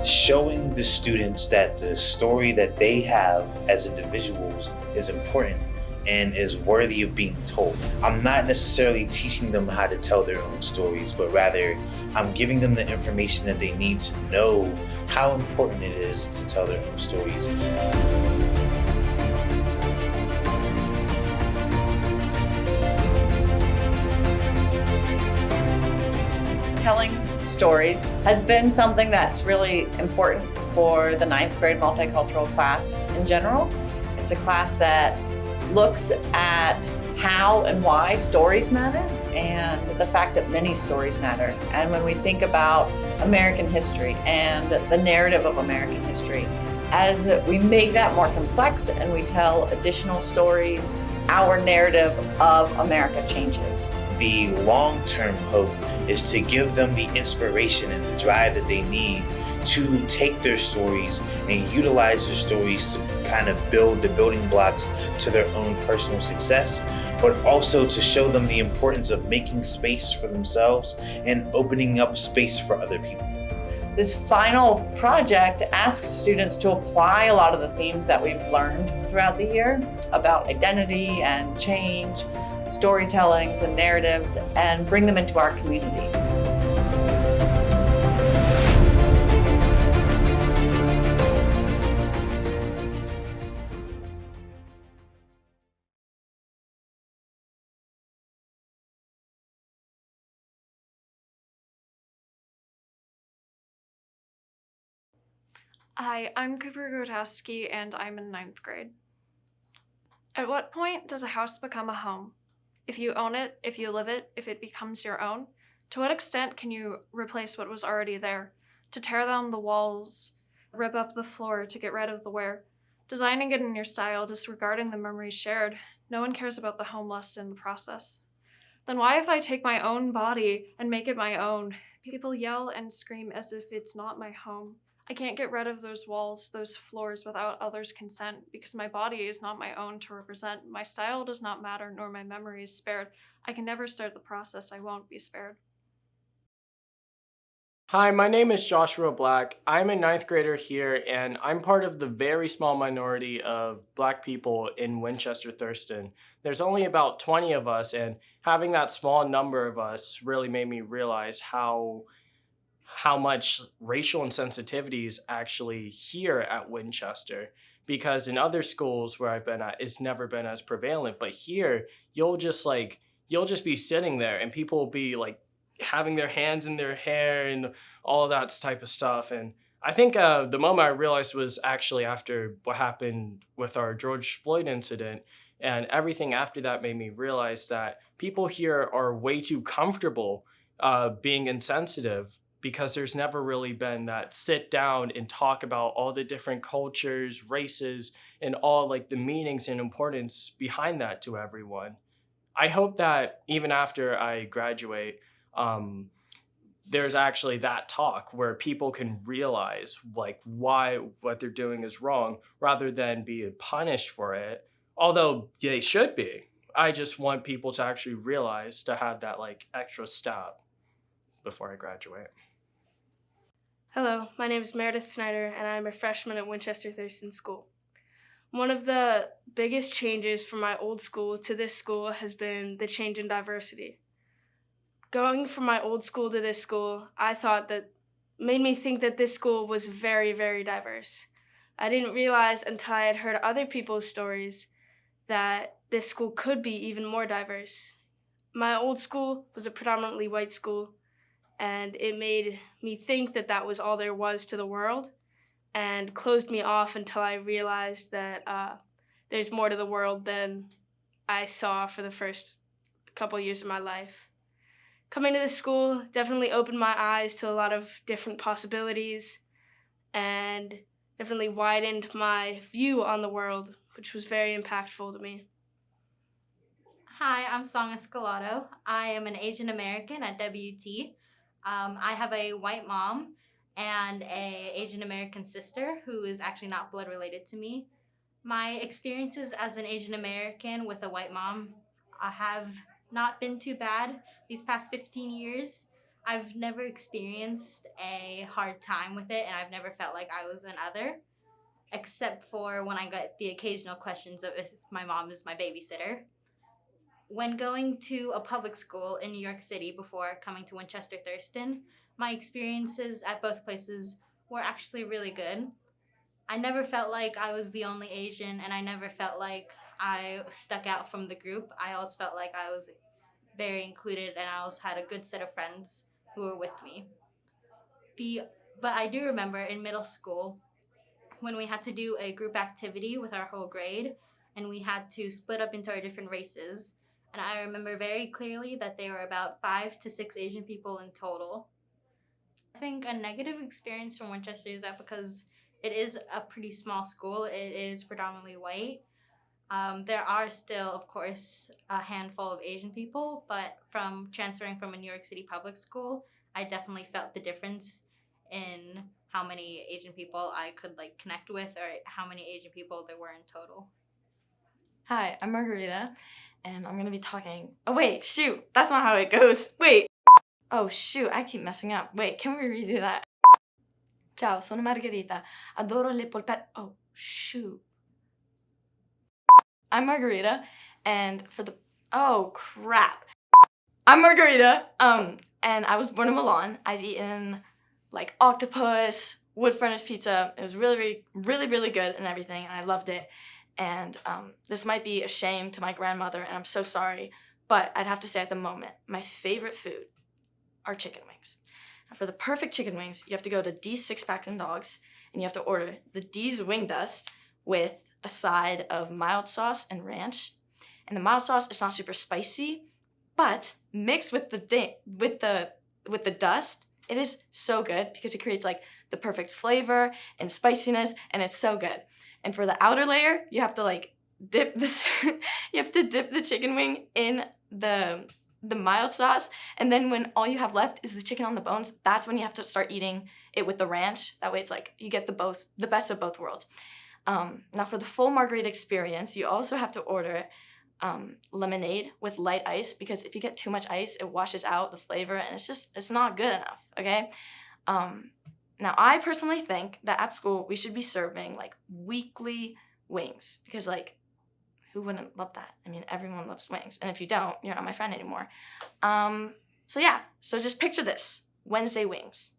Showing the students that the story that they have as individuals is important and is worthy of being told. I'm not necessarily teaching them how to tell their own stories, but rather I'm giving them the information that they need to know how important it is to tell their own stories. Telling stories has been something that's really important for the ninth grade multicultural class in general. It's a class that looks at how and why stories matter and the fact that many stories matter. And when we think about American history and the narrative of American history, as we make that more complex and we tell additional stories, our narrative of America changes. The long-term hope is to give them the inspiration and the drive that they need to take their stories and utilize their stories to kind of build the building blocks to their own personal success, but also to show them the importance of making space for themselves and opening up space for other people. This final project asks students to apply a lot of the themes that we've learned throughout the year about identity and change, storytellings and narratives, and bring them into our community. Hi, I'm Cooper Grotowski, and I'm in ninth grade. At what point does a house become a home? If you own it, if you live it, if it becomes your own, to what extent can you replace what was already there? To tear down the walls, rip up the floor to get rid of the wear, designing it in your style, disregarding the memories shared, no one cares about the home lost in the process. Then why, if I take my own body and make it my own, people yell and scream as if it's not my home? I can't get rid of those walls, those floors without others' consent, because my body is not my own to represent. My style does not matter, nor my memory is spared. I can never start the process. I won't be spared. Hi, my name is Joshua Black. I'm a ninth grader here, and I'm part of the very small minority of Black people in Winchester Thurston. There's only about 20 of us, and having that small number of us really made me realize how much racial insensitivity is actually here at Winchester. Because in other schools where I've been at, it's never been as prevalent. But here, you'll just be sitting there and people will be like having their hands in their hair and all of that type of stuff. And I think the moment I realized was actually after what happened with our George Floyd incident. And everything after that made me realize that people here are way too comfortable being insensitive, because there's never really been that sit down and talk about all the different cultures, races, and all like the meanings and importance behind that to everyone. I hope that even after I graduate, there's actually that talk where people can realize like why what they're doing is wrong rather than be punished for it. Although they should be. I just want people to actually realize, to have that like extra step before I graduate. Hello, my name is Meredith Snyder, and I'm a freshman at Winchester Thurston School. One of the biggest changes from my old school to this school has been the change in diversity. Going from my old school to this school, I thought that made me think that this school was very, very diverse. I didn't realize until I had heard other people's stories that this school could be even more diverse. My old school was a predominantly white school, and it made me think that that was all there was to the world, and closed me off until I realized that there's more to the world than I saw for the first couple years of my life. Coming to this school definitely opened my eyes to a lot of different possibilities and definitely widened my view on the world, which was very impactful to me. Hi, I'm Song Escalado. I am an Asian American at WT. I have a white mom and a Asian American sister who is actually not blood related to me. My experiences as an Asian American with a white mom have not been too bad these past 15 years. I've never experienced a hard time with it, and I've never felt like I was an other, except for when I got the occasional questions of if my mom is my babysitter. When going to a public school in New York City before coming to Winchester Thurston, my experiences at both places were actually really good. I never felt like I was the only Asian, and I never felt like I stuck out from the group. I always felt like I was very included, and I always had a good set of friends who were with me. But I do remember in middle school when we had to do a group activity with our whole grade, and we had to split up into our different races. And I remember very clearly that there were about 5 to 6 Asian people in total. I think a negative experience from Winchester is that because it is a pretty small school, it is predominantly white. There are still, of course, a handful of Asian people, but from transferring from a New York City public school, I definitely felt the difference in how many Asian people I could connect with, or how many Asian people there were in total. Hi, I'm Margarita, and I'm gonna be talking. Oh wait, shoot, that's not how it goes. Wait. Oh shoot, I keep messing up. Wait, can we redo that? Ciao, sono Margherita. Adoro le polpette. Oh shoot. I'm Margarita, and oh crap. I'm Margarita, and I was born in Milan. I've eaten octopus, wood furnace pizza. It was really, really, really good and everything, and I loved it. And this might be a shame to my grandmother, and I'm so sorry, but I'd have to say at the moment, my favorite food are chicken wings. Now for the perfect chicken wings, you have to go to D's Six Pack and Dogs, and you have to order the D's Wing Dust with a side of mild sauce and ranch. And the mild sauce is not super spicy, but mixed with the dust, it is so good because it creates the perfect flavor and spiciness, and it's so good. And for the outer layer, you have to dip this. You have to dip the chicken wing in the mild sauce, and then when all you have left is the chicken on the bones, that's when you have to start eating it with the ranch. That way, it's you get the best of both worlds. Now for the full margarita experience, you also have to order lemonade with light ice, because if you get too much ice, it washes out the flavor, and it's not good enough. Okay. Now, I personally think that at school we should be serving weekly wings, because who wouldn't love that? I mean, everyone loves wings, and if you don't, you're not my friend anymore. So just picture this: Wednesday wings.